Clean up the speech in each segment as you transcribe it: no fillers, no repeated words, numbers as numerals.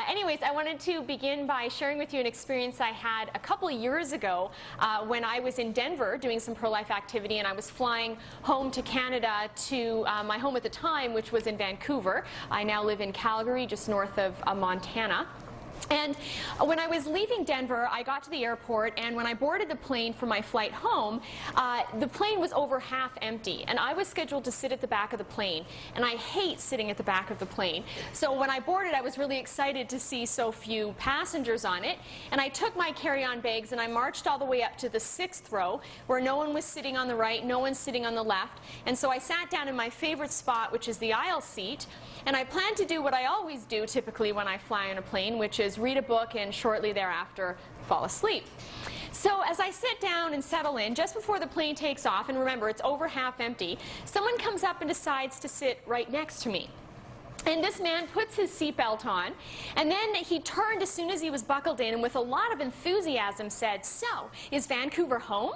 Anyways, I wanted to begin by sharing with you an experience I had a couple of years ago when I was in Denver doing some pro-life activity, and I was flying home to Canada to my home at the time, which was in Vancouver. I now live in Calgary, just north of Montana. And when I was leaving Denver, I got to the airport, and when I boarded the plane for my flight home, the plane was over half empty, and I was scheduled to sit at the back of the plane, and I hate sitting at the back of the plane. So when I boarded, I was really excited to see so few passengers on it, and I took my carry-on bags and I marched all the way up to the 6th row, where no one was sitting on the right, no one sitting on the left, and so I sat down in my favorite spot, which is the aisle seat, and I planned to do what I always do typically when I fly on a plane, which is read a book and shortly thereafter fall asleep. So as I sit down and settle in, just before the plane takes off, and remember it's over half empty, someone comes up and decides to sit right next to me. And this man puts his seatbelt on, and then he turned as soon as he was buckled in and with a lot of enthusiasm said, "So, is Vancouver home?"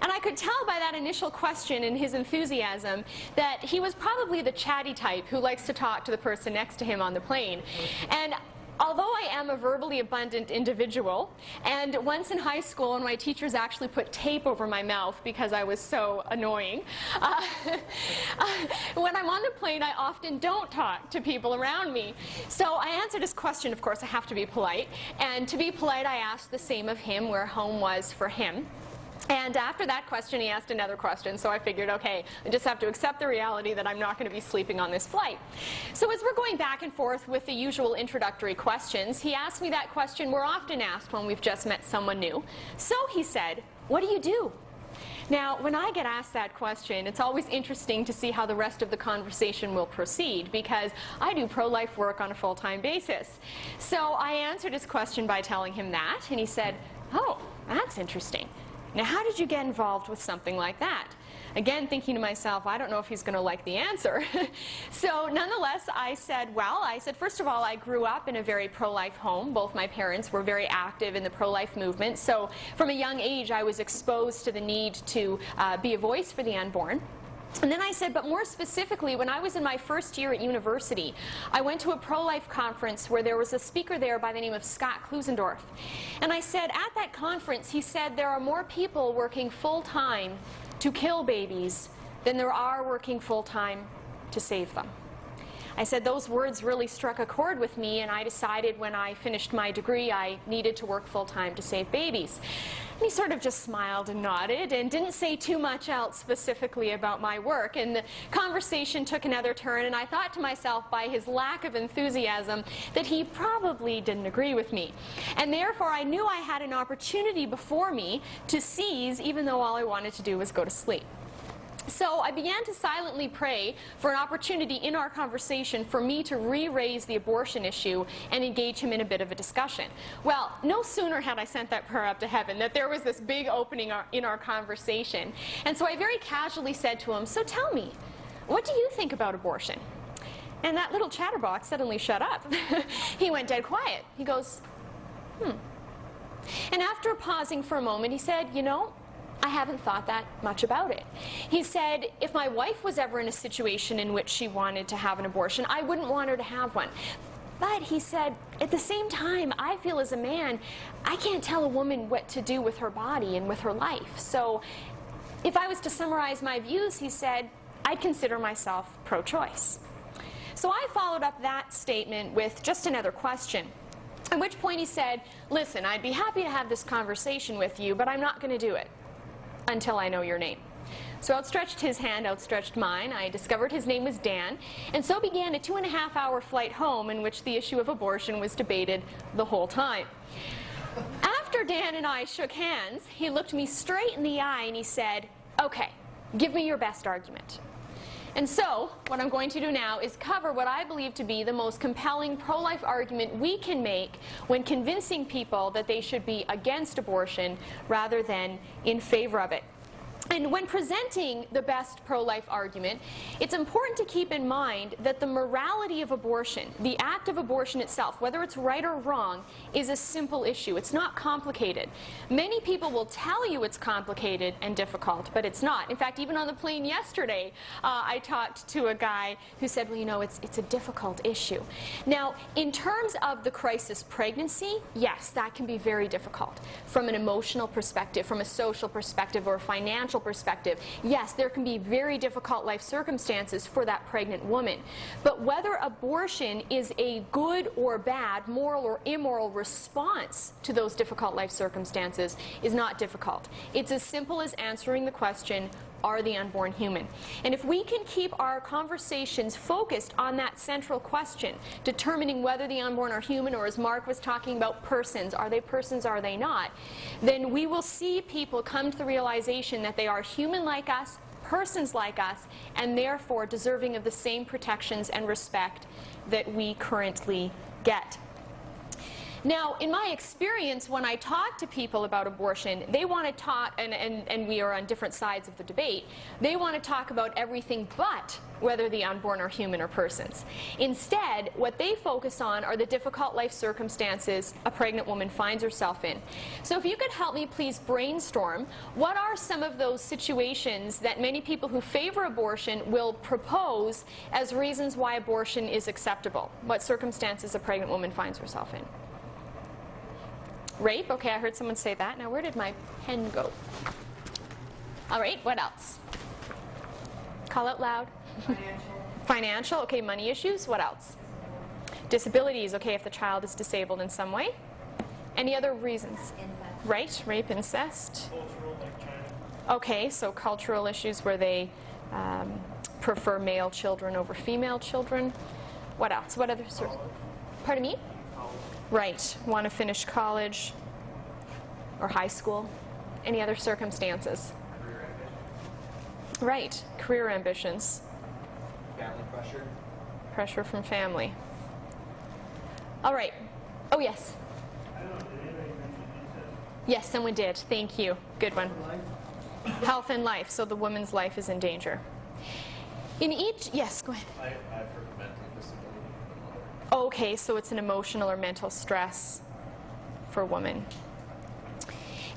And I could tell by that initial question and his enthusiasm that he was probably the chatty type who likes to talk to the person next to him on the plane. And although I am a verbally abundant individual, and once in high school when my teachers actually put tape over my mouth because I was so annoying, when I'm on the plane I often don't talk to people around me. So I answered his question. Of course I have to be polite, and to be polite I asked the same of him, where home was for him. And after that question, he asked another question, so I figured, okay, I just have to accept the reality that I'm not going to be sleeping on this flight. So as we're going back and forth with the usual introductory questions, he asked me that question we're often asked when we've just met someone new. So he said, "What do you do?" Now, when I get asked that question, it's always interesting to see how the rest of the conversation will proceed, because I do pro-life work on a full-time basis. So I answered his question by telling him that, and he said, "Oh, that's interesting. Now, how did you get involved with something like that?" Again, thinking to myself, I don't know if he's going to like the answer. So nonetheless, I said, first of all, I grew up in a very pro-life home. Both my parents were very active in the pro-life movement. So from a young age, I was exposed to the need to be a voice for the unborn. And then I said, but more specifically, when I was in my first year at university, I went to a pro-life conference where there was a speaker there by the name of Scott Klusendorf. And I said, at that conference, he said, there are more people working full-time to kill babies than there are working full-time to save them. I said those words really struck a chord with me, and I decided when I finished my degree I needed to work full-time to save babies. And he sort of just smiled and nodded and didn't say too much else specifically about my work. And the conversation took another turn, and I thought to myself, by his lack of enthusiasm, that he probably didn't agree with me. And therefore I knew I had an opportunity before me to seize, even though all I wanted to do was go to sleep. So I began to silently pray for an opportunity in our conversation for me to re-raise the abortion issue and engage him in a bit of a discussion. Well, no sooner had I sent that prayer up to heaven that there was this big opening in our conversation. And so I very casually said to him, "So tell me, what do you think about abortion?" And that little chatterbox suddenly shut up. He went dead quiet. He goes, And after pausing for a moment, he said, "You know, I haven't thought that much about it." He said, "If my wife was ever in a situation in which she wanted to have an abortion, I wouldn't want her to have one. But," he said, "at the same time, I feel as a man, I can't tell a woman what to do with her body and with her life. So if I was to summarize my views," he said, "I'd consider myself pro-choice." So I followed up that statement with just another question. At which point he said, "Listen, I'd be happy to have this conversation with you, but I'm not going to do it until I know your name." So outstretched his hand, outstretched mine. I discovered his name was Dan, and so began a 2.5-hour flight home in which the issue of abortion was debated the whole time. After Dan and I shook hands, he looked me straight in the eye and he said, "Okay, give me your best argument." And so, what I'm going to do now is cover what I believe to be the most compelling pro-life argument we can make when convincing people that they should be against abortion rather than in favor of it. And when presenting the best pro-life argument, it's important to keep in mind that the morality of abortion, the act of abortion itself, whether it's right or wrong, is a simple issue. It's not complicated. Many people will tell you it's complicated and difficult, but it's not. In fact, even on the plane yesterday, I talked to a guy who said, well, you know, it's a difficult issue. Now, in terms of the crisis pregnancy, yes, that can be very difficult. From an emotional perspective, from a social perspective, or a financial perspective, yes, there can be very difficult life circumstances for that pregnant woman. But whether abortion is a good or bad, moral or immoral response to those difficult life circumstances is not difficult. It's as simple as answering the question, are the unborn human? And if we can keep our conversations focused on that central question, determining whether the unborn are human, or as Mark was talking about, persons, are they not, then we will see people come to the realization that they are human like us, persons like us, and therefore deserving of the same protections and respect that we currently get. Now, in my experience, when I talk to people about abortion, they want to talk, and we are on different sides of the debate, they want to talk about everything but whether the unborn are human or persons. Instead, what they focus on are the difficult life circumstances a pregnant woman finds herself in. So if you could help me please brainstorm, what are some of those situations that many people who favor abortion will propose as reasons why abortion is acceptable? What circumstances a pregnant woman finds herself in? Rape? Okay, I heard someone say that. Now, where did my pen go? All right, what else? Call out loud. Financial, okay, money issues. What else? Disabilities, okay, if the child is disabled in some way. Any other reasons? Incest. Right, rape, incest. Cultural, like China. Okay, so cultural issues where they prefer male children over female children. What else? What other? Pardon me? Right, want to finish college or high school. Any other circumstances? Career ambition. Right, career ambitions. Family pressure. Pressure from family. All right. Oh, yes. I don't know, did anybody mention incest? Yes, someone did. Thank you. Good one. Life? Health and life, so the woman's life is in danger. In each, yes, go ahead. I've heard mental disability from the mother. Okay, so it's an emotional or mental stress for a woman.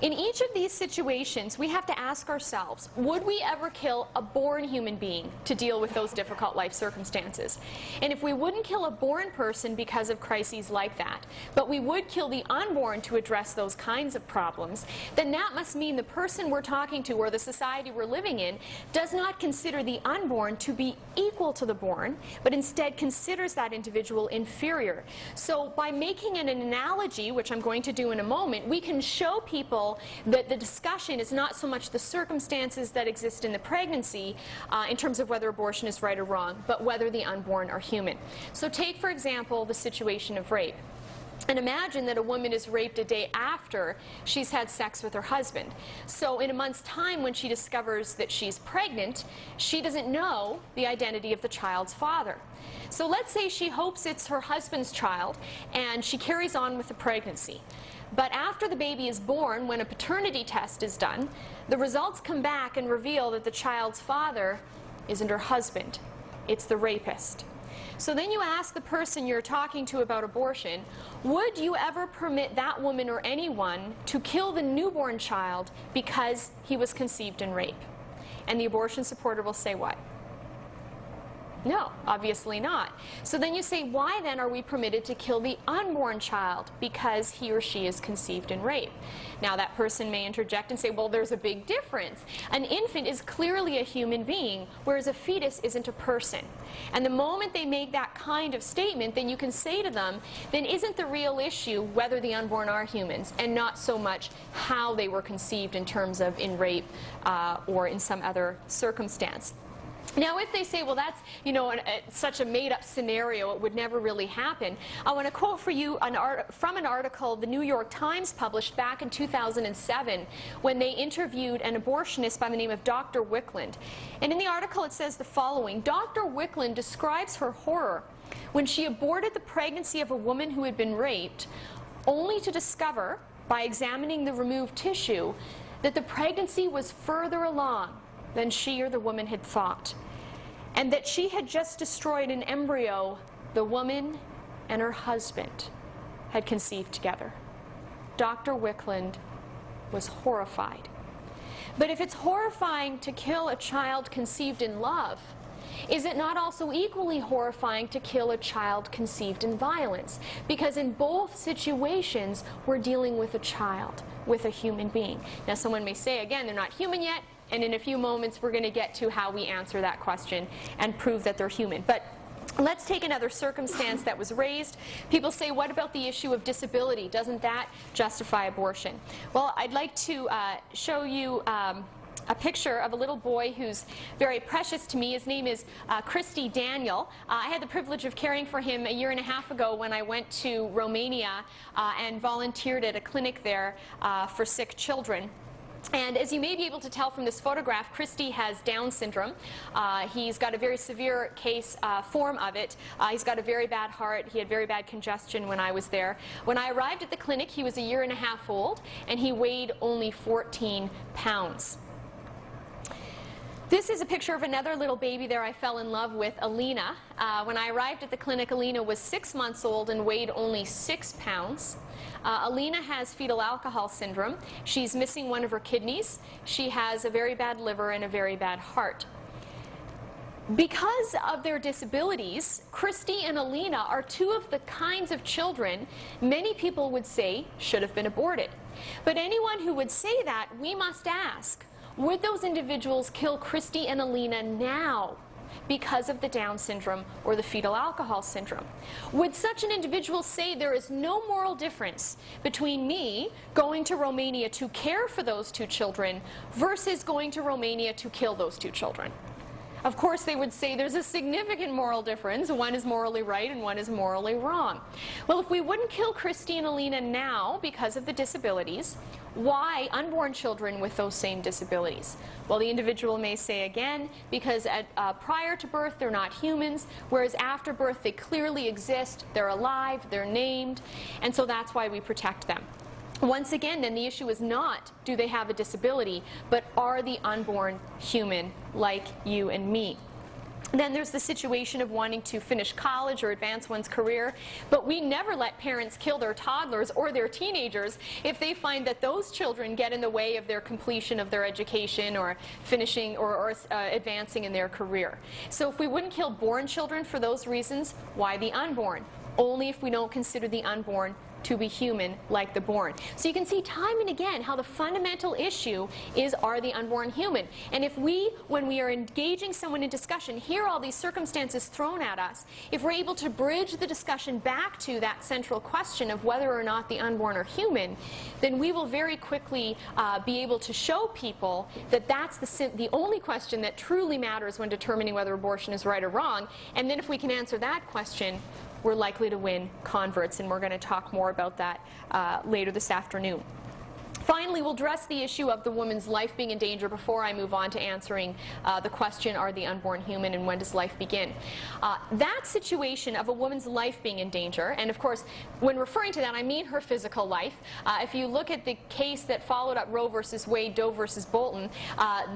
In each of these situations, we have to ask ourselves, would we ever kill a born human being to deal with those difficult life circumstances? And if we wouldn't kill a born person because of crises like that, but we would kill the unborn to address those kinds of problems, then that must mean the person we're talking to, or the society we're living in, does not consider the unborn to be equal to the born, but instead considers that individual inferior. So by making an analogy, which I'm going to do in a moment, we can show people that the discussion is not so much the circumstances that exist in the pregnancy in terms of whether abortion is right or wrong, but whether the unborn are human. So take, for example, the situation of rape. And imagine that a woman is raped a day after she's had sex with her husband. So in a month's time, when she discovers that she's pregnant, she doesn't know the identity of the child's father. So let's say she hopes it's her husband's child, and she carries on with the pregnancy. But after the baby is born, when a paternity test is done, the results come back and reveal that the child's father isn't her husband. It's the rapist. So then you ask the person you're talking to about abortion, would you ever permit that woman or anyone to kill the newborn child because he was conceived in rape? And the abortion supporter will say what? No, obviously not. So then you say, why then are we permitted to kill the unborn child? Because he or she is conceived in rape. Now that person may interject and say, well, there's a big difference. An infant is clearly a human being, whereas a fetus isn't a person. And the moment they make that kind of statement, then you can say to them, then isn't the real issue whether the unborn are humans, and not so much how they were conceived in terms of in rape or in some other circumstance. Now, if they say, well, that's, you know, such a made-up scenario, it would never really happen, I want to quote for you from an article the New York Times published back in 2007 when they interviewed an abortionist by the name of Dr. Wickland. And in the article it says the following: Dr. Wickland describes her horror when she aborted the pregnancy of a woman who had been raped, only to discover, by examining the removed tissue, that the pregnancy was further along than she or the woman had thought, and that she had just destroyed an embryo the woman and her husband had conceived together. Dr. Wickland was horrified. But if it's horrifying to kill a child conceived in love, is it not also equally horrifying to kill a child conceived in violence? Because in both situations, we're dealing with a child, with a human being. Now, someone may say, again, they're not human yet, and in a few moments, we're going to get to how we answer that question and prove that they're human. But let's take another circumstance that was raised. People say, what about the issue of disability? Doesn't that justify abortion? Well, I'd like to show you a picture of a little boy who's very precious to me. His name is Christy Daniel. I had the privilege of caring for him a year and a half ago when I went to Romania and volunteered at a clinic there for sick children. And as you may be able to tell from this photograph, Christy has Down syndrome. He's got a very severe case form of it. He's got a very bad heart. He had very bad congestion when I was there. When I arrived at the clinic, he was a year and a half old, and he weighed only 14 pounds. This is a picture of another little baby there I fell in love with, Alina. When I arrived at the clinic, Alina was 6 months old and weighed only 6 pounds. Alina has fetal alcohol syndrome. She's missing one of her kidneys. She has a very bad liver and a very bad heart. Because of their disabilities, Christy and Alina are two of the kinds of children many people would say should have been aborted. But anyone who would say that, we must ask, would those individuals kill Christy and Alina now because of the Down syndrome or the fetal alcohol syndrome? Would such an individual say there is no moral difference between me going to Romania to care for those two children versus going to Romania to kill those two children? Of course, they would say there's a significant moral difference. One is morally right and one is morally wrong. Well, if we wouldn't kill Christy and Alina now because of the disabilities, why unborn children with those same disabilities? Well, the individual may say again, because prior to birth they're not humans, whereas after birth they clearly exist, they're alive, they're named, and so that's why we protect them. Once again, then the issue is not do they have a disability, but are the unborn human like you and me? Then there's the situation of wanting to finish college or advance one's career, but we never let parents kill their toddlers or their teenagers if they find that those children get in the way of their completion of their education or finishing or advancing in their career. So if we wouldn't kill born children for those reasons, why the unborn? Only if we don't consider the unborn to be human like the born. So you can see time and again how the fundamental issue is, are the unborn human? And if we, when we are engaging someone in discussion, hear all these circumstances thrown at us, if we're able to bridge the discussion back to that central question of whether or not the unborn are human, then we will very quickly be able to show people that that's the only question that truly matters when determining whether abortion is right or wrong. And then if we can answer that question, we're likely to win converts, and we're going to talk more about that later this afternoon. Finally, we'll address the issue of the woman's life being in danger before I move on to answering the question, are the unborn human and when does life begin? That situation of a woman's life being in danger, and of course, when referring to that, I mean her physical life. If you look at the case that followed up Roe versus Wade, Doe versus Bolton,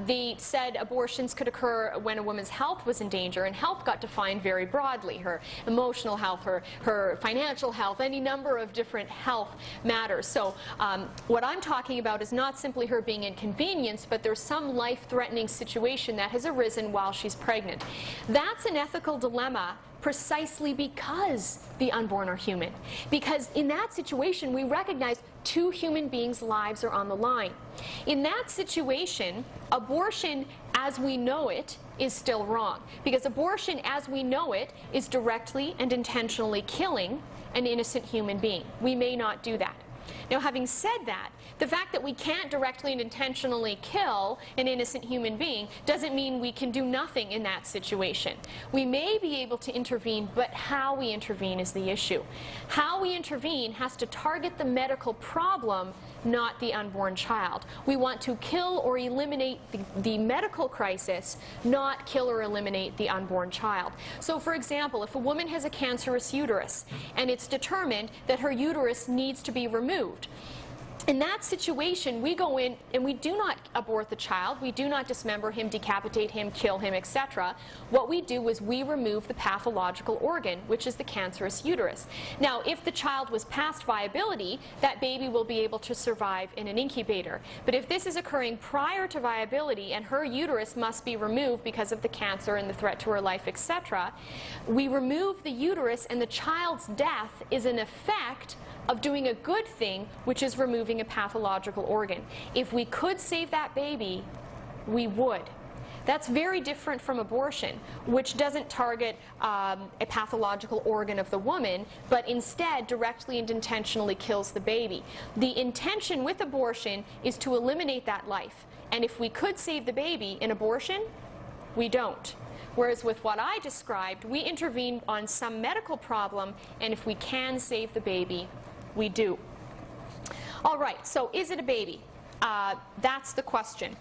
they said abortions could occur when a woman's health was in danger, and health got defined very broadly. Her emotional health, her financial health, any number of different health matters. So what I'm talking about is not simply her being inconvenienced, but there's some life-threatening situation that has arisen while she's pregnant. That's an ethical dilemma precisely because the unborn are human. Because in that situation, we recognize two human beings' lives are on the line. In that situation, abortion as we know it is still wrong. Because abortion as we know it is directly and intentionally killing an innocent human being. We may not do that. Now, having said that, the fact that we can't directly and intentionally kill an innocent human being doesn't mean we can do nothing in that situation. We may be able to intervene, but how we intervene is the issue. How we intervene has to target the medical problem, not the unborn child. We want to kill or eliminate the medical crisis, not kill or eliminate the unborn child. So, for example, if a woman has a cancerous uterus and it's determined that her uterus needs to be removed, In that situation, we go in and we do not abort the child, we do not dismember him, decapitate him, kill him, etc. What we do is we remove the pathological organ, which is the cancerous uterus. Now, if the child was past viability, that baby will be able to survive in an incubator. But if this is occurring prior to viability and her uterus must be removed because of the cancer and the threat to her life, etc., we remove the uterus, and the child's death is an effect of doing a good thing, which is removing a pathological organ. If we could save that baby, we would. That's very different from abortion, which doesn't target a pathological organ of the woman, but instead directly and intentionally kills the baby. The intention with abortion is to eliminate that life. And if we could save the baby in abortion, we don't. Whereas with what I described, we intervene on some medical problem, and if we can save the baby, we do. All right, so is it a baby? That's the question.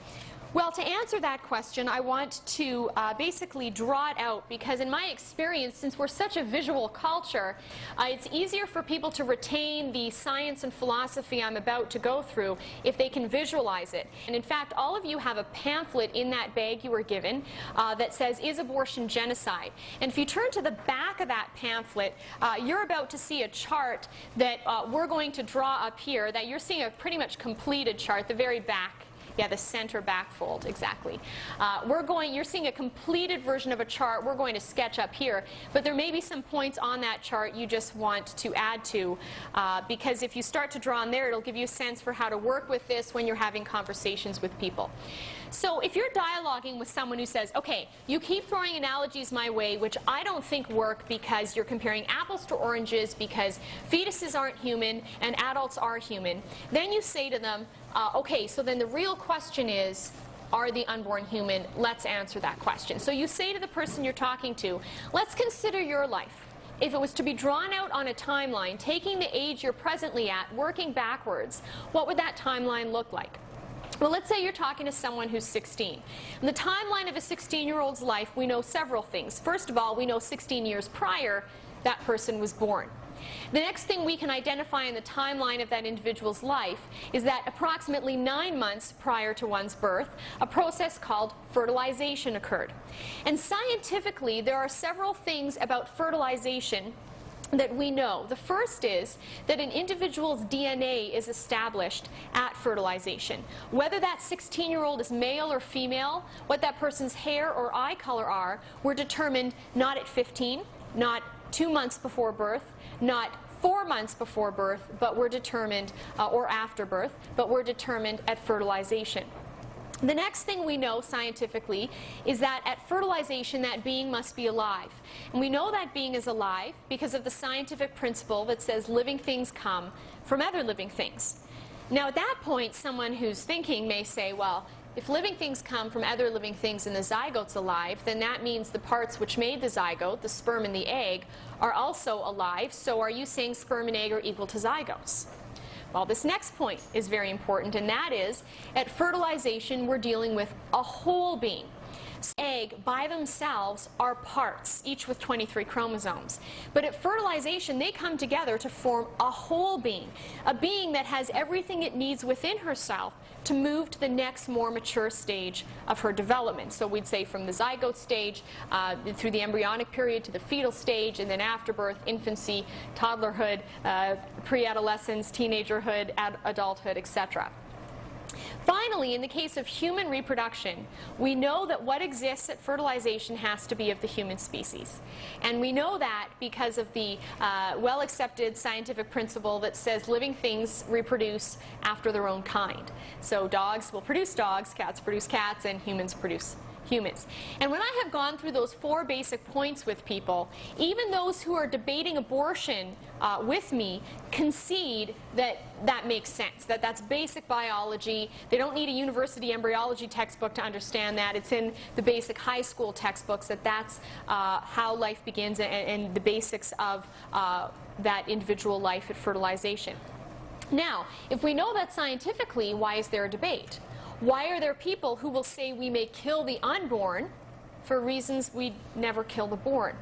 Well, to answer that question, I want to basically draw it out, because in my experience, since we're such a visual culture, it's easier for people to retain the science and philosophy I'm about to go through if they can visualize it. And in fact, all of you have a pamphlet in that bag you were given that says, "Is abortion genocide?" And if you turn to the back of that pamphlet, you're about to see a chart that we're going to draw up here, that you're seeing a pretty much completed chart, the very back. Yeah, the center back fold, exactly. You're seeing a completed version of a chart we're going to sketch up here, but there may be some points on that chart you just want to add to, because if you start to draw on there, it'll give you a sense for how to work with this when you're having conversations with people. So if you're dialoguing with someone who says, okay, you keep throwing analogies my way, which I don't think work because you're comparing apples to oranges, because fetuses aren't human and adults are human, then you say to them, okay, so then the real question is, are the unborn human? Let's answer that question. So you say to the person you're talking to, let's consider your life. If it was to be drawn out on a timeline, taking the age you're presently at, working backwards, what would that timeline look like? Well, let's say you're talking to someone who's 16. In the timeline of a 16-year-old's life, we know several things. First of all, we know 16 years prior that person was born. The next thing we can identify in the timeline of that individual's life is that approximately 9 months prior to one's birth, a process called fertilization occurred. And scientifically, there are several things about fertilization that we know. The first is that an individual's DNA is established at fertilization. Whether that 16-year-old is male or female, what that person's hair or eye color are, were determined not at 15, not 2 months before birth, not 4 months before birth, but were determined, or after birth, but were determined at fertilization. The next thing we know scientifically is that at fertilization that being must be alive. And we know that being is alive because of the scientific principle that says living things come from other living things. Now at that point, someone who's thinking may say, well, if living things come from other living things and the zygote's alive, then that means the parts which made the zygote, the sperm and the egg, are also alive. So are you saying sperm and egg are equal to zygotes? Well, this next point is very important, and that is, at fertilization, we're dealing with a whole being. Egg by themselves are parts, each with 23 chromosomes. But at fertilization, they come together to form a whole being, a being that has everything it needs within herself to move to the next more mature stage of her development. So we'd say from the zygote stage through the embryonic period to the fetal stage, and then after birth, infancy, toddlerhood, pre-adolescence, teenagerhood, adulthood, etc. Finally, in the case of human reproduction, we know that what exists at fertilization has to be of the human species. And we know that because of the well-accepted scientific principle that says living things reproduce after their own kind. So dogs will produce dogs, cats produce cats, and humans produce humans. And when I have gone through those 4 basic points with people, even those who are debating abortion with me concede that that makes sense, that that's basic biology. They don't need a university embryology textbook to understand that. It's in the basic high school textbooks that that's how life begins, and the basics of that individual life at fertilization. Now, if we know that scientifically, why is there a debate? Why are there people who will say we may kill the unborn for reasons we never kill the born?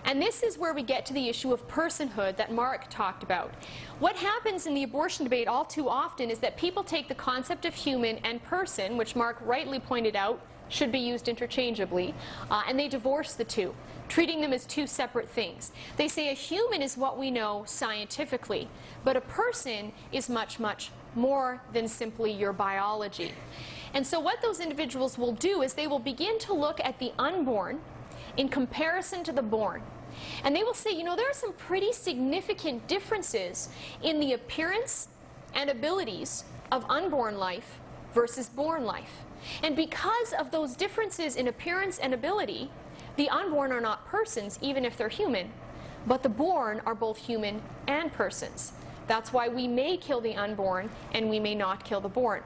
And this is where we get to the issue of personhood that Mark talked about. What happens in the abortion debate all too often is that people take the concept of human and person, which Mark rightly pointed out should be used interchangeably, and they divorce the two, treating them as two separate things. They say a human is what we know scientifically, but a person is much, much more than simply your biology. And so what those individuals will do is they will begin to look at the unborn in comparison to the born. And they will say, you know, there are some pretty significant differences in the appearance and abilities of unborn life versus born life. And because of those differences in appearance and ability, the unborn are not persons, even if they're human, but the born are both human and persons. That's why we may kill the unborn and we may not kill the born.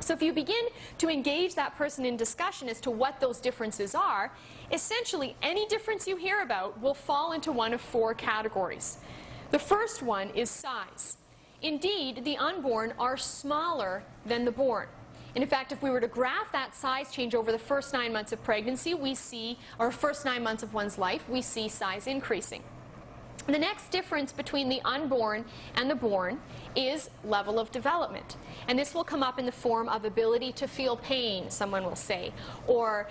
So if you begin to engage that person in discussion as to what those differences are, essentially any difference you hear about will fall into one of four categories. The first one is size. Indeed, the unborn are smaller than the born. And in fact, if we were to graph that size change over the first 9 months of pregnancy, we see, or first 9 months of one's life, we see size increasing. The next difference between the unborn and the born is level of development. And this will come up in the form of ability to feel pain, someone will say, or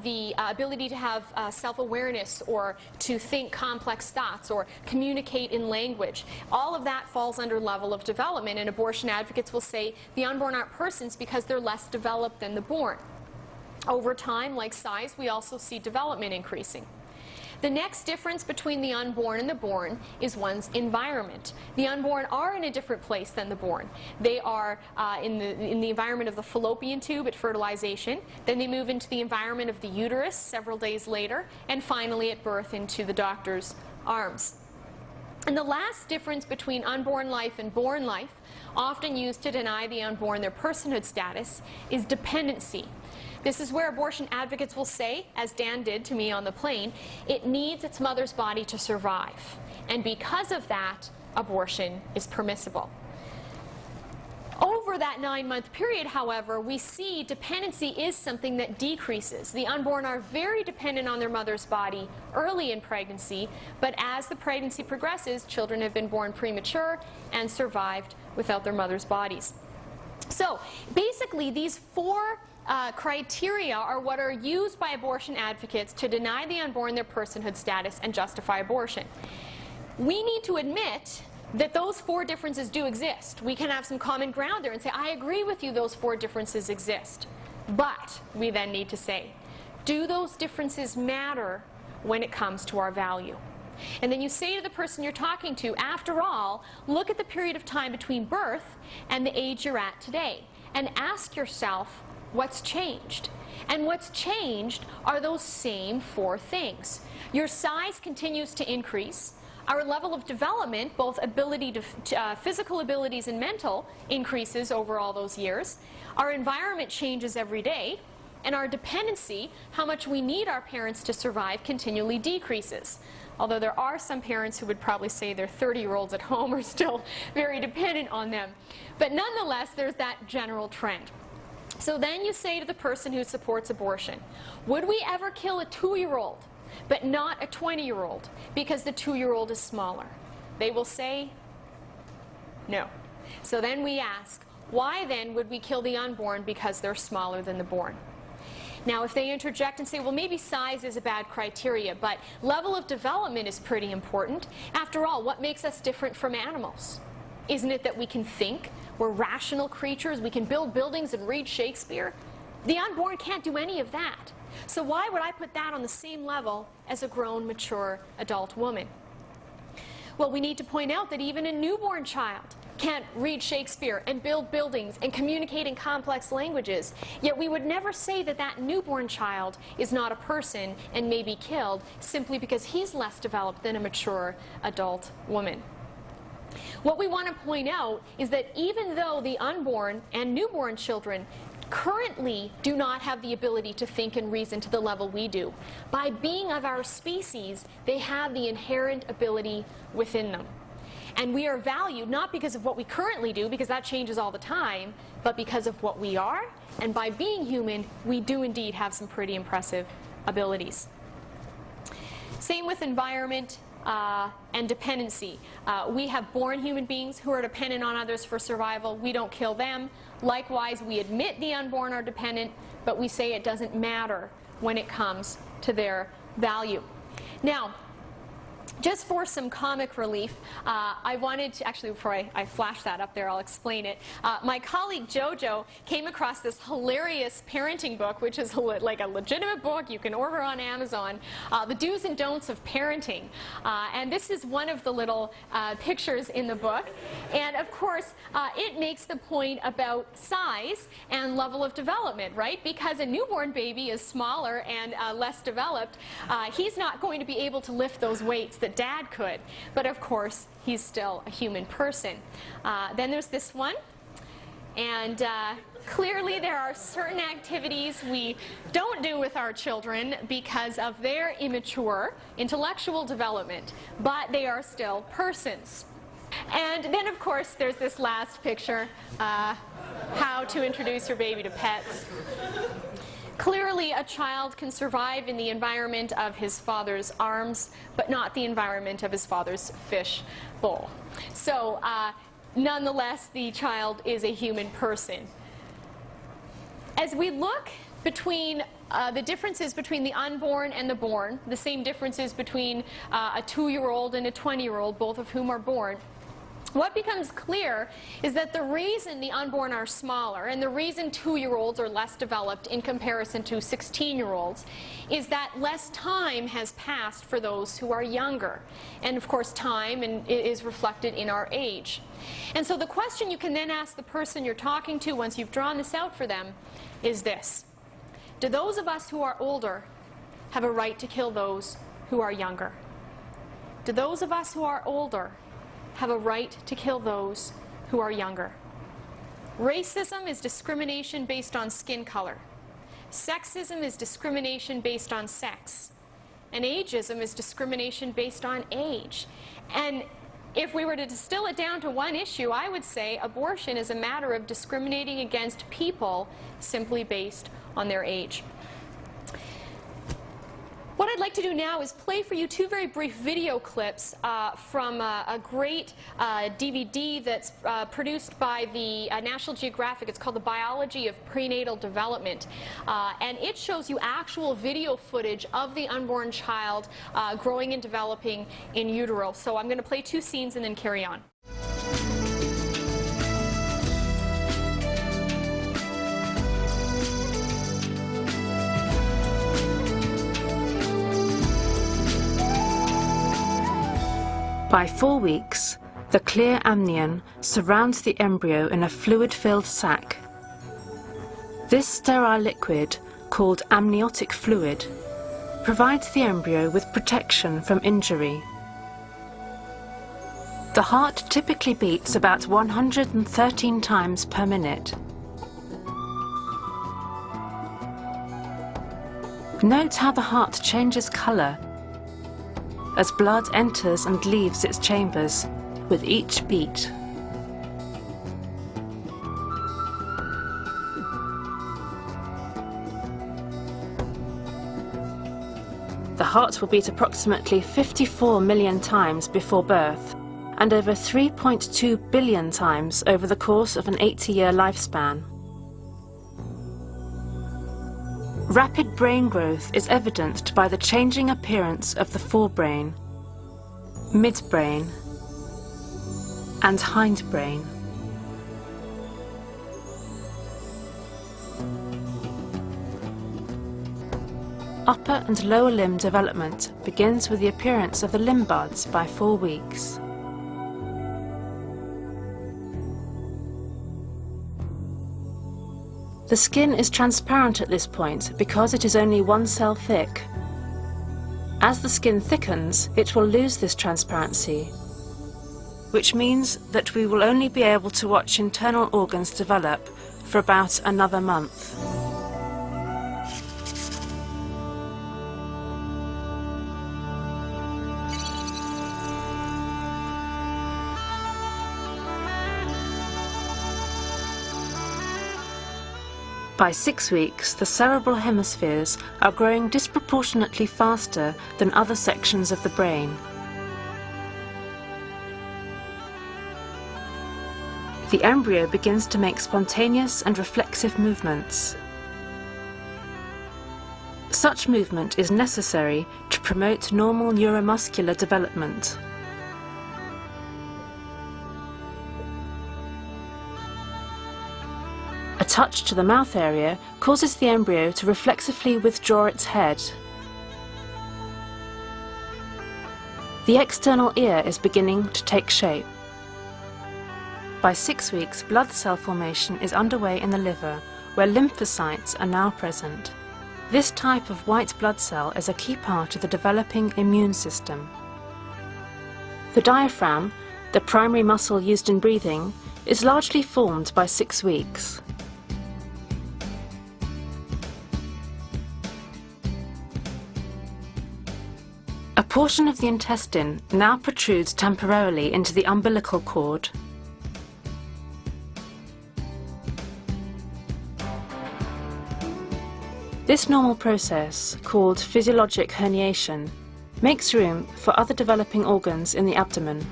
the ability to have self-awareness, or to think complex thoughts, or communicate in language. All of that falls under level of development, and abortion advocates will say the unborn aren't persons because they're less developed than the born. Over time, like size, we also see development increasing. The next difference between the unborn and the born is one's environment. The unborn are in a different place than the born. They are in the environment of the fallopian tube at fertilization, then they move into the environment of the uterus several days later, and finally at birth into the doctor's arms. And the last difference between unborn life and born life, often used to deny the unborn their personhood status, is dependency. This is where abortion advocates will say, as Dan did to me on the plane, it needs its mother's body to survive. And because of that, abortion is permissible. Over that 9-month period, however, we see dependency is something that decreases. The unborn are very dependent on their mother's body early in pregnancy, but as the pregnancy progresses, children have been born premature and survived without their mother's bodies. So basically, these four criteria are what are used by abortion advocates to deny the unborn their personhood status and justify abortion. We need to admit that those four differences do exist. We can have some common ground there and say, I agree with you, those four differences exist. But we then need to say, do those differences matter when it comes to our value? And then you say to the person you're talking to, after all, look at the period of time between birth and the age you're at today, and ask yourself, what's changed? And what's changed are those same four things. Your size continues to increase. Our level of development, both ability to physical abilities and mental, increases over all those years. Our environment changes every day. And our dependency, how much we need our parents to survive, continually decreases. Although there are some parents who would probably say their 30-year-olds at home are still very dependent on them. But nonetheless, there's that general trend. So then you say to the person who supports abortion, would we ever kill a 2-year-old, but not a 20-year-old, because the 2-year-old is smaller? They will say, no. So then we ask, why then would we kill the unborn because they're smaller than the born? Now, if they interject and say, well, maybe size is a bad criteria, but level of development is pretty important. After all, what makes us different from animals? Isn't it that we can think? We're rational creatures. We can build buildings and read Shakespeare. The unborn can't do any of that. So why would I put that on the same level as a grown, mature, adult woman? Well, we need to point out that even a newborn child can't read Shakespeare and build buildings and communicate in complex languages. Yet we would never say that that newborn child is not a person and may be killed simply because he's less developed than a mature adult woman. What we want to point out is that even though the unborn and newborn children currently do not have the ability to think and reason to the level we do, by being of our species, they have the inherent ability within them. And we are valued not because of what we currently do, because that changes all the time, but because of what we are. And by being human, we do indeed have some pretty impressive abilities. Same with environment and dependency. We have born human beings who are dependent on others for survival. We don't kill them. Likewise, we admit the unborn are dependent, but we say it doesn't matter when it comes to their value. Now, just for some comic relief, I wanted to, actually before I flash that up there, I'll explain it. My colleague Jojo came across this hilarious parenting book, which is like a legitimate book you can order on Amazon, The Do's and Don'ts of Parenting. And this is one of the little pictures in the book. And of course, it makes the point about size and level of development, right? Because a newborn baby is smaller and less developed. He's not going to be able to lift those weights that Dad could, but of course he's still a human person. Then there's this one, and clearly there are certain activities we don't do with our children because of their immature intellectual development, but they are still persons. And then of course there's this last picture, how to introduce your baby to pets. Clearly, a child can survive in the environment of his father's arms, but not the environment of his father's fish bowl. So, nonetheless, the child is a human person. As we look between the differences between the unborn and the born, the same differences between a 2-year-old and a 20-year-old, both of whom are born, what becomes clear is that the reason the unborn are smaller and the reason 2-year-olds are less developed in comparison to 16-year-olds is that less time has passed for those who are younger. And of course time is reflected in our age. And so the question you can then ask the person you're talking to once you've drawn this out for them is this: do those of us who are older have a right to kill those who are younger? Do those of us who are older have a right to kill those who are younger? Racism is discrimination based on skin color. Sexism is discrimination based on sex. And ageism is discrimination based on age. And if we were to distill it down to one issue, I would say abortion is a matter of discriminating against people simply based on their age. What I'd like to do now is play for you 2 very brief video clips from a great DVD that's produced by the National Geographic. It's called The Biology of Prenatal Development. And it shows you actual video footage of the unborn child growing and developing in utero. So I'm going to play 2 scenes and then carry on. By 4 weeks, the clear amnion surrounds the embryo in a fluid-filled sac. This sterile liquid, called amniotic fluid, provides the embryo with protection from injury. The heart typically beats about 113 times per minute. Note how the heart changes colour as blood enters and leaves its chambers with each beat. The heart will beat approximately 54 million times before birth and over 3.2 billion times over the course of an 80-year lifespan. Rapid brain growth is evidenced by the changing appearance of the forebrain, midbrain, and hindbrain. Upper and lower limb development begins with the appearance of the limb buds by 4 weeks. The skin is transparent at this point because it is only 1 cell thick. As the skin thickens, it will lose this transparency, which means that we will only be able to watch internal organs develop for about another month. By 6 weeks, the cerebral hemispheres are growing disproportionately faster than other sections of the brain. The embryo begins to make spontaneous and reflexive movements. Such movement is necessary to promote normal neuromuscular development. A touch to the mouth area causes the embryo to reflexively withdraw its head. The external ear is beginning to take shape. By 6 weeks, blood cell formation is underway in the liver, where lymphocytes are now present. This type of white blood cell is a key part of the developing immune system. The diaphragm, the primary muscle used in breathing, is largely formed by 6 weeks. A portion of the intestine now protrudes temporarily into the umbilical cord. This normal process, called physiologic herniation, makes room for other developing organs in the abdomen.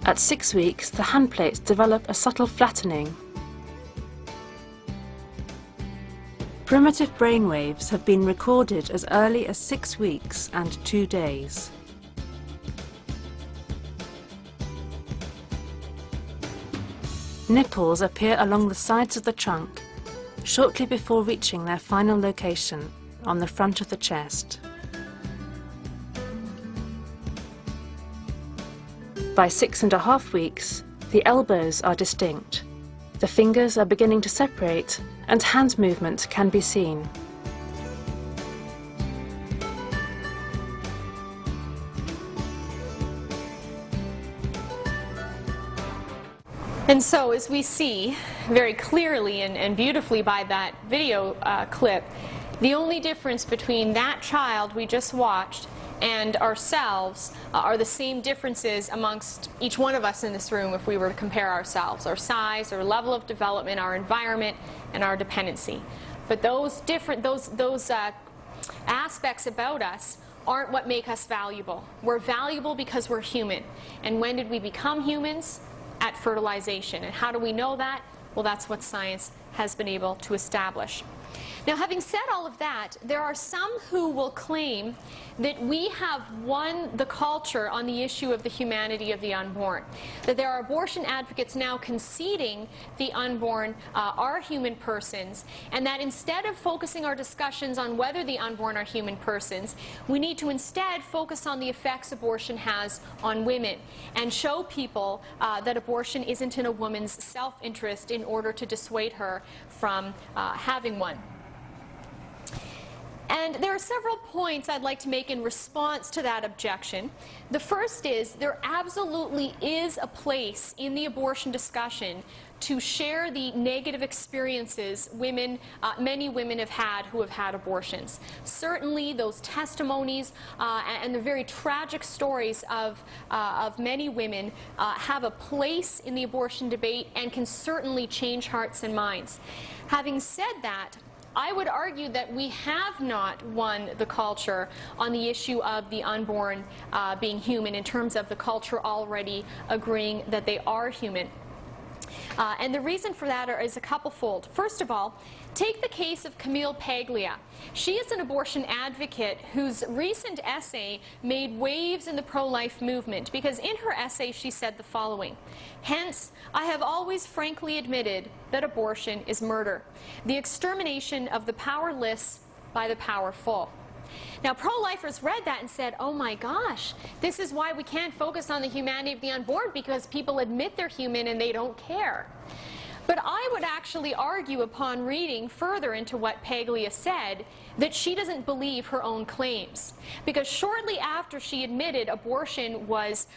At 6 weeks, the handplates develop a subtle flattening. Primitive brainwaves have been recorded as early as 6 weeks and 2 days. Nipples appear along the sides of the trunk, shortly before reaching their final location on the front of the chest. By 6.5 weeks, the elbows are distinct. The fingers are beginning to separate and hand movement can be seen. And so, as we see very clearly and beautifully by that video clip, the only difference between that child we just watched and ourselves are the same differences amongst each one of us in this room if we were to compare ourselves, our size, our level of development, our environment, and our dependency. But those aspects about us aren't what make us valuable. We're valuable because we're human. And when did we become humans? At fertilization. And how do we know that? Well, that's what science has been able to establish. Now, having said all of that, there are some who will claim that we have won the culture on the issue of the humanity of the unborn. That there are abortion advocates now conceding the unborn are human persons, and that instead of focusing our discussions on whether the unborn are human persons, we need to instead focus on the effects abortion has on women and show people that abortion isn't in a woman's self-interest in order to dissuade her from having one. And there are several points I'd like to make in response to that objection. The first is there absolutely is a place in the abortion discussion to share the negative experiences many women have had who have had abortions. Certainly those testimonies and the very tragic stories of many women have a place in the abortion debate and can certainly change hearts and minds. Having said that, I would argue that we have not won the culture on the issue of the unborn being human in terms of the culture already agreeing that they are human. And the reason for that is a couple-fold. First of all, take the case of Camille Paglia. She is an abortion advocate whose recent essay made waves in the pro-life movement because in her essay she said the following: "Hence, I have always frankly admitted that abortion is murder, the extermination of the powerless by the powerful." Now, pro-lifers read that and said, oh my gosh, this is why we can't focus on the humanity of the unborn, because people admit they're human and they don't care. But I would actually argue upon reading further into what Paglia said that she doesn't believe her own claims. Because shortly after she admitted abortion was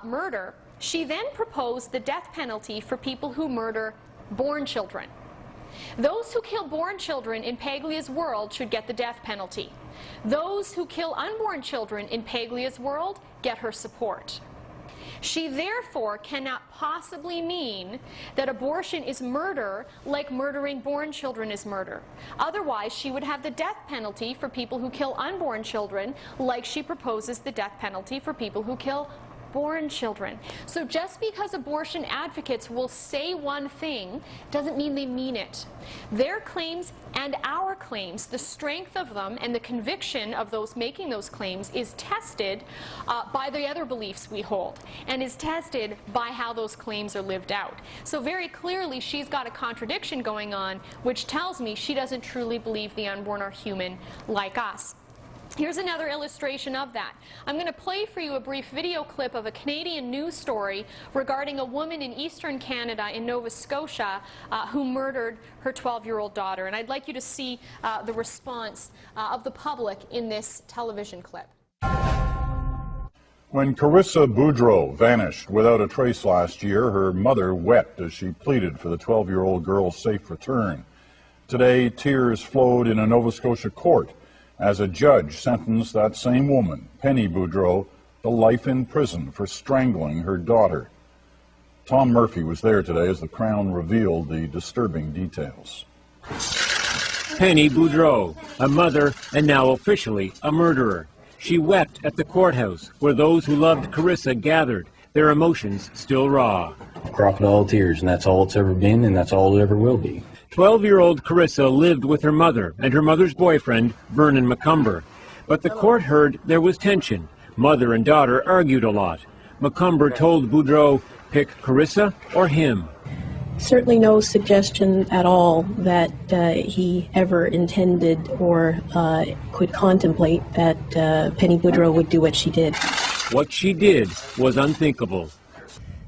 murder, she then proposed the death penalty for people who murder born children. Those who kill born children in Paglia's world should get the death penalty. Those who kill unborn children in Paglia's world get her support. She therefore cannot possibly mean that abortion is murder like murdering born children is murder. Otherwise, she would have the death penalty for people who kill unborn children, like she proposes the death penalty for people who kill born children. So just because abortion advocates will say one thing doesn't mean they mean it. Their claims and our claims, the strength of them and the conviction of those making those claims is tested by the other beliefs we hold, and is tested by how those claims are lived out. So very clearly she's got a contradiction going on, which tells me she doesn't truly believe the unborn are human like us. Here's another illustration of that. I'm going to play for you a brief video clip of a Canadian news story regarding a woman in eastern Canada in Nova Scotia who murdered her 12-year-old daughter. And I'd like you to see the response of the public in this television clip. When Carissa Boudreau vanished without a trace last year, her mother wept as she pleaded for the 12-year-old girl's safe return. Today, tears flowed in a Nova Scotia court as a judge sentenced that same woman, Penny Boudreau, to life in prison for strangling her daughter. Tom Murphy was there today as the Crown revealed the disturbing details. Penny Boudreau, a mother and now officially a murderer. She wept at the courthouse where those who loved Carissa gathered, their emotions still raw. Crocodile tears, and that's all it's ever been, and that's all it ever will be. 12-year-old Carissa lived with her mother and her mother's boyfriend, Vernon McCumber. But the court heard there was tension. Mother and daughter argued a lot. McCumber told Boudreau, pick Carissa or him. Certainly no suggestion at all that he ever intended or could contemplate that Penny Boudreau would do what she did. What she did was unthinkable.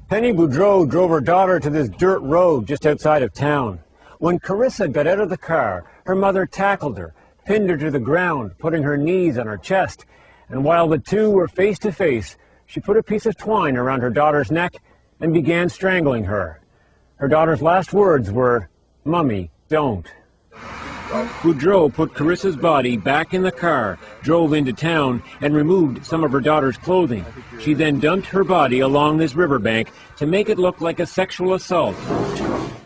Penny Boudreau drove her daughter to this dirt road just outside of town. When Carissa got out of the car, her mother tackled her, pinned her to the ground, putting her knees on her chest. And while the two were face to face, she put a piece of twine around her daughter's neck and began strangling her. Her daughter's last words were, "Mummy, don't." Boudreau put Carissa's body back in the car, drove into town, and removed some of her daughter's clothing. She then dumped her body along this riverbank to make it look like a sexual assault.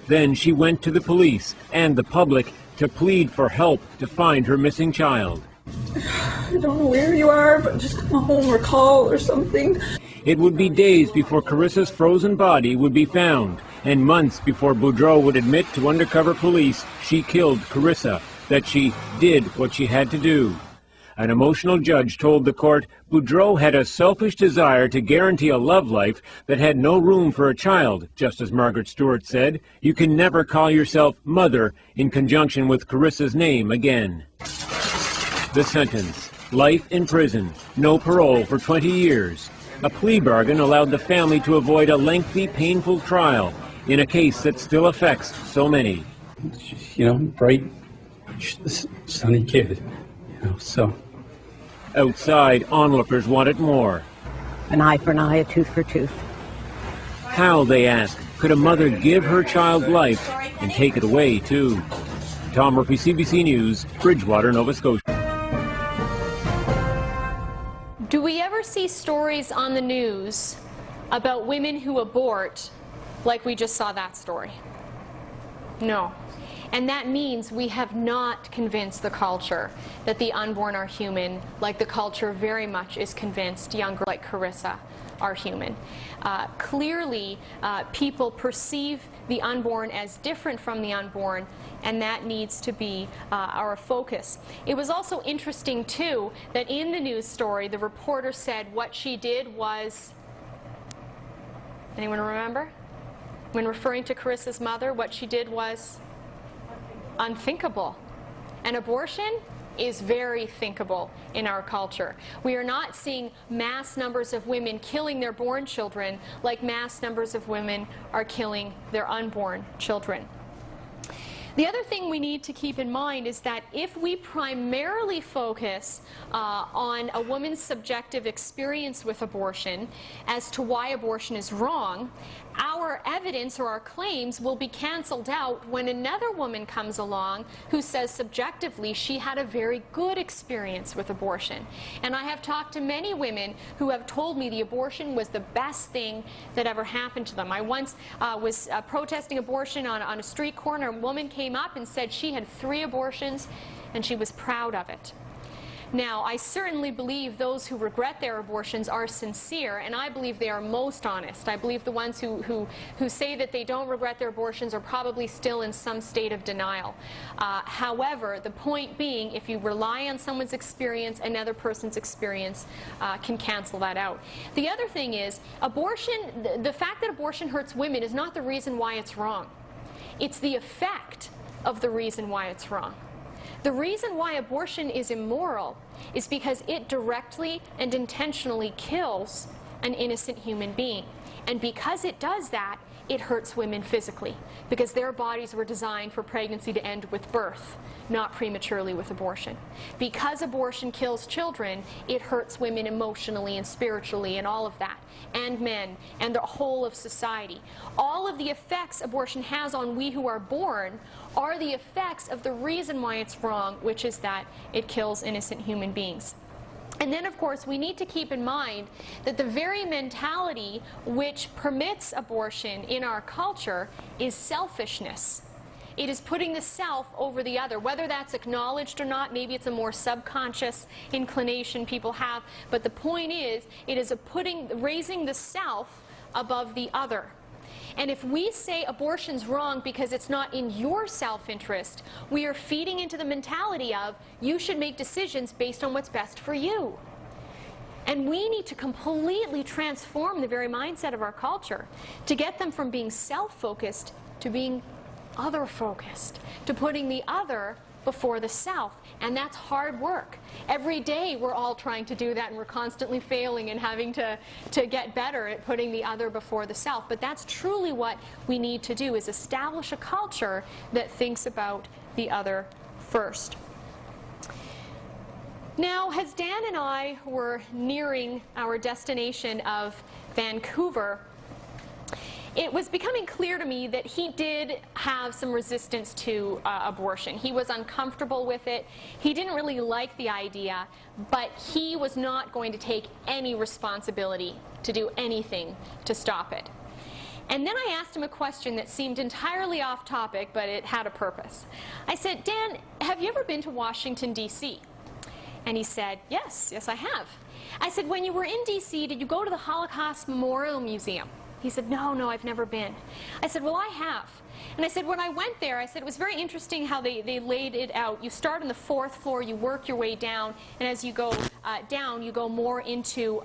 Then she went to the police and the public to plead for help to find her missing child. I don't know where you are, but just come home or call or something. It would be days before Carissa's frozen body would be found, and months before Boudreau would admit to undercover police she killed Carissa, that she did what she had to do. An emotional judge told the court Boudreau had a selfish desire to guarantee a love life that had no room for a child. Justice Margaret Stewart said, "You can never call yourself mother in conjunction with Carissa's name again." The sentence, life in prison, no parole for 20 years. A plea bargain allowed the family to avoid a lengthy, painful trial in a case that still affects so many. You know, bright, sunny kid, so. Outside, onlookers wanted more. An eye for an eye, a tooth for a tooth. How, they ask, could a mother give her child life and take it away, too? Tom Murphy, CBC News, Bridgewater, Nova Scotia. Do we ever see stories on the news about women who abort like we just saw that story? No. And that means we have not convinced the culture that the unborn are human, like the culture very much is convinced young girls like Carissa are human. Clearly, people perceive the unborn as different from the unborn, and that needs to be our focus. It was also interesting, too, that in the news story, the reporter said what she did was, anyone remember? When referring to Carissa's mother, what she did was unthinkable. An abortion is very thinkable in our culture. We are not seeing mass numbers of women killing their born children like mass numbers of women are killing their unborn children. The other thing we need to keep in mind is that if we primarily focus on a woman's subjective experience with abortion as to why abortion is wrong, our evidence or our claims will be canceled out when another woman comes along who says subjectively she had a very good experience with abortion. And I have talked to many women who have told me the abortion was the best thing that ever happened to them. I once was protesting abortion on a street corner. A woman came up and said she had 3 abortions and she was proud of it. Now, I certainly believe those who regret their abortions are sincere, and I believe they are most honest. I believe the ones who say that they don't regret their abortions are probably still in some state of denial. However, the point being, if you rely on someone's experience, another person's experience can cancel that out. The other thing is, abortion, the fact that abortion hurts women is not the reason why it's wrong. It's the effect of the reason why it's wrong. The reason why abortion is immoral is because it directly and intentionally kills an innocent human being. And because it does that, it hurts women physically, because their bodies were designed for pregnancy to end with birth, not prematurely with abortion. Because abortion kills children, it hurts women emotionally and spiritually and all of that, and men, and the whole of society. All of the effects abortion has on we who are born are the effects of the reason why it's wrong, which is that it kills innocent human beings. And then, of course, we need to keep in mind that the very mentality which permits abortion in our culture is selfishness. It is putting the self over the other, whether that's acknowledged or not. Maybe it's a more subconscious inclination people have, but the point is, it is raising the self above the other. And if we say abortion's wrong because it's not in your self-interest, we are feeding into the mentality of you should make decisions based on what's best for you. And we need to completely transform the very mindset of our culture to get them from being self-focused to being other-focused, to putting the other before the self. And that's hard work. Every day we're all trying to do that, and we're constantly failing and having to get better at putting the other before the self. But that's truly what we need to do, is establish a culture that thinks about the other first. Now, as Dan and I were nearing our destination of Vancouver, it was becoming clear to me that he did have some resistance to abortion. He was uncomfortable with it. He didn't really like the idea, but he was not going to take any responsibility to do anything to stop it. And then I asked him a question that seemed entirely off topic, but it had a purpose. I said, Dan, have you ever been to Washington, D.C.? And he said, yes, I have. I said, when you were in D.C., did you go to the Holocaust Memorial Museum? He said, no, I've never been. I said, well, I have. And I said, when I went there, I said, it was very interesting how they laid it out. You start on the 4th floor, you work your way down, and as you go down, you go more into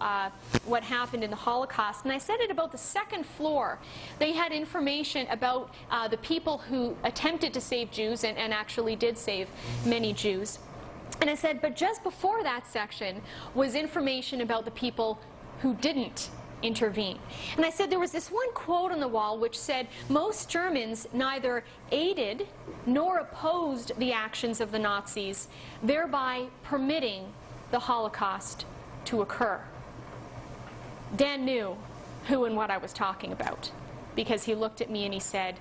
what happened in the Holocaust. And I said at about the 2nd floor, they had information about the people who attempted to save Jews and actually did save many Jews. And I said, but just before that section was information about the people who didn't intervene. And I said there was this one quote on the wall which said, most Germans neither aided nor opposed the actions of the Nazis, thereby permitting the Holocaust to occur. Dan knew who and what I was talking about, because he looked at me and he said,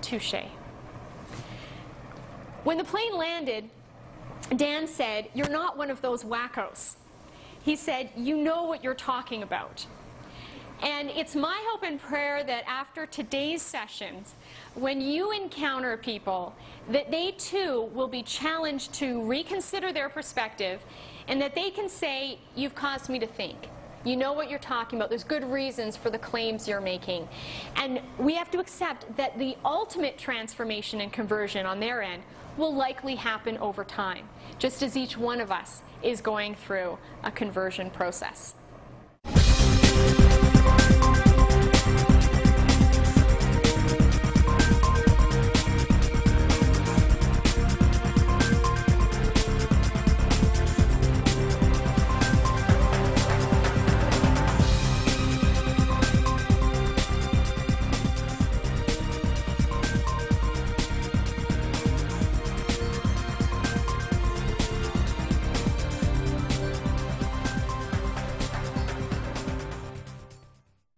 touché. When the plane landed, Dan said, you're not one of those wackos. He said, you know what you're talking about. And it's my hope and prayer that after today's sessions, when you encounter people, that they too will be challenged to reconsider their perspective, and that they can say, you've caused me to think. You know what you're talking about. There's good reasons for the claims you're making. And we have to accept that the ultimate transformation and conversion on their end will likely happen over time, just as each one of us is going through a conversion process.